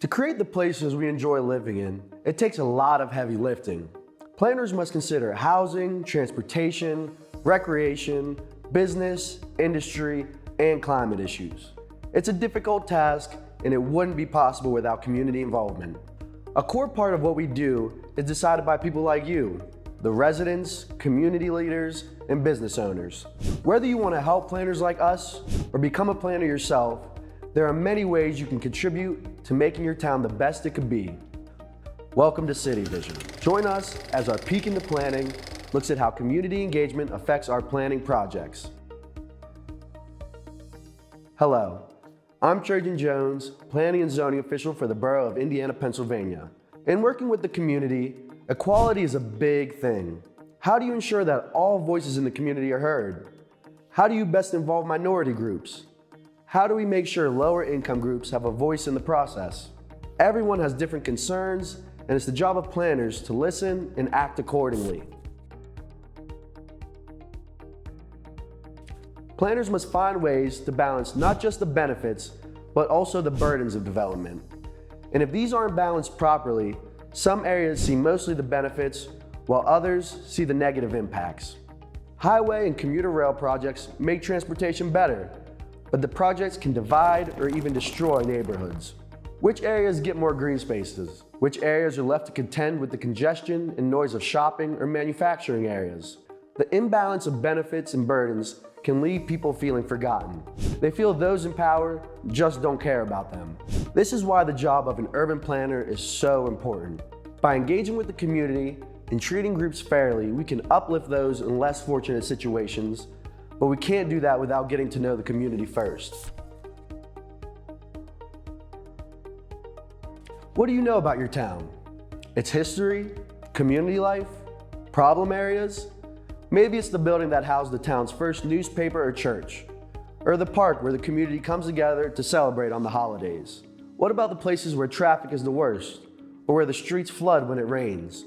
To create the places we enjoy living in, it takes a lot of heavy lifting. Planners must consider housing, transportation, recreation, business, industry, and climate issues. It's a difficult task, and it wouldn't be possible without community involvement. A core part of what we do is decided by people like you, the residents, community leaders, and business owners. Whether you want to help planners like us or become a planner yourself, there are many ways you can contribute to making your town the best it could be. Welcome to City Vision. Join us as our Peek into Planning looks at how community engagement affects our planning projects. Hello, I'm Trajan Jones, Planning and Zoning Official for the Borough of Indiana, Pennsylvania. In working with the community, equality is a big thing. How do you ensure that all voices in the community are heard? How do you best involve minority groups? How do we make sure lower income groups have a voice in the process? Everyone has different concerns, and it's the job of planners to listen and act accordingly. Planners must find ways to balance not just the benefits, but also the burdens of development. And if these aren't balanced properly, some areas see mostly the benefits, while others see the negative impacts. Highway and commuter rail projects make transportation better, but the projects can divide or even destroy neighborhoods. Which areas get more green spaces? Which areas are left to contend with the congestion and noise of shopping or manufacturing areas? The imbalance of benefits and burdens can leave people feeling forgotten. They feel those in power just don't care about them. This is why the job of an urban planner is so important. By engaging with the community and treating groups fairly, we can uplift those in less fortunate situations, but we can't do that without getting to know the community first. What do you know about your town? Its history, community life, problem areas? Maybe it's the building that housed the town's first newspaper or church, or the park where the community comes together to celebrate on the holidays. What about the places where traffic is the worst, or where the streets flood when it rains?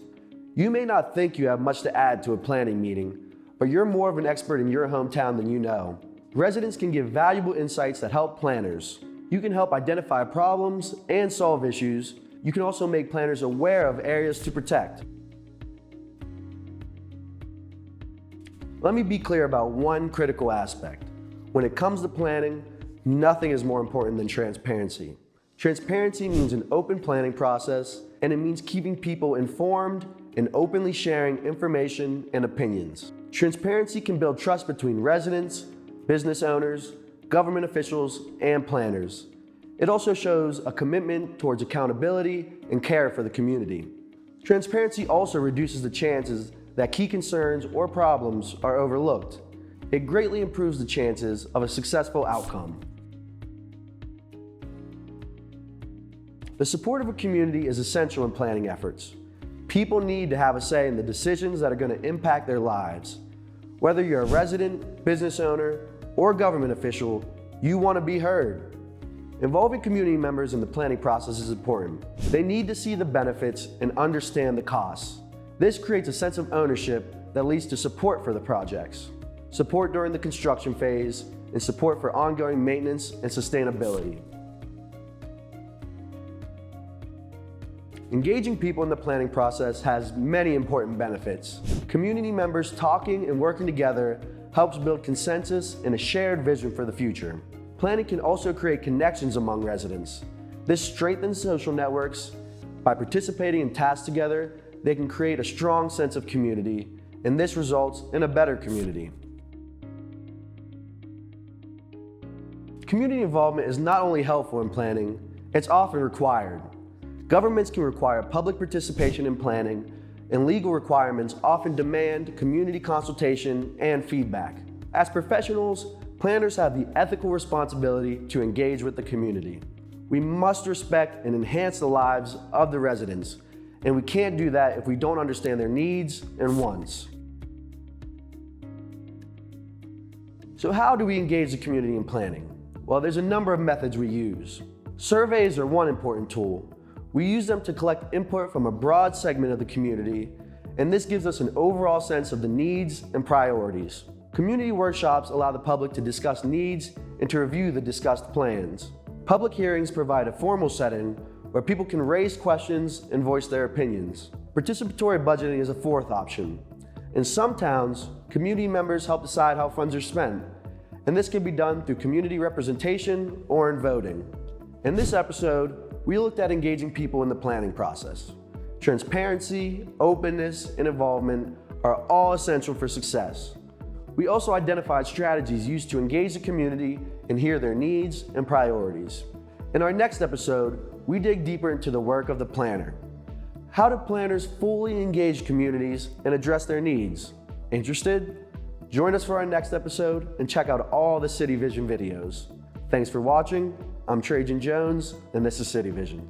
You may not think you have much to add to a planning meeting, but you're more of an expert in your hometown than you know. Residents can give valuable insights that help planners. You can help identify problems and solve issues. You can also make planners aware of areas to protect. Let me be clear about one critical aspect. When it comes to planning, nothing is more important than transparency. Transparency means an open planning process, and it means keeping people informed and openly sharing information and opinions. Transparency can build trust between residents, business owners, government officials, and planners. It also shows a commitment towards accountability and care for the community. Transparency also reduces the chances that key concerns or problems are overlooked. It greatly improves the chances of a successful outcome. The support of a community is essential in planning efforts. People need to have a say in the decisions that are going to impact their lives. Whether you're a resident, business owner, or government official, you want to be heard. Involving community members in the planning process is important. They need to see the benefits and understand the costs. This creates a sense of ownership that leads to support for the projects, support during the construction phase, and support for ongoing maintenance and sustainability. Engaging people in the planning process has many important benefits. Community members talking and working together helps build consensus and a shared vision for the future. Planning can also create connections among residents. This strengthens social networks. By participating in tasks together, they can create a strong sense of community, and this results in a better community. Community involvement is not only helpful in planning, it's often required. Governments can require public participation in planning, and legal requirements often demand community consultation and feedback. As professionals, planners have the ethical responsibility to engage with the community. We must respect and enhance the lives of the residents, and we can't do that if we don't understand their needs and wants. So how do we engage the community in planning? Well, there's a number of methods we use. Surveys are one important tool. We use them to collect input from a broad segment of the community, and this gives us an overall sense of the needs and priorities. Community workshops allow the public to discuss needs and to review the discussed plans. Public hearings provide a formal setting where people can raise questions and voice their opinions. Participatory budgeting is a fourth option. In some towns, community members help decide how funds are spent, and this can be done through community representation or in voting. In this episode, we looked at engaging people in the planning process. Transparency, openness, and involvement are all essential for success. We also identified strategies used to engage the community and hear their needs and priorities. In our next episode, we dig deeper into the work of the planner. How do planners fully engage communities and address their needs? Interested? Join us for our next episode and check out all the City Vision videos. Thanks for watching. I'm Trajan Jones, and this is City Vision.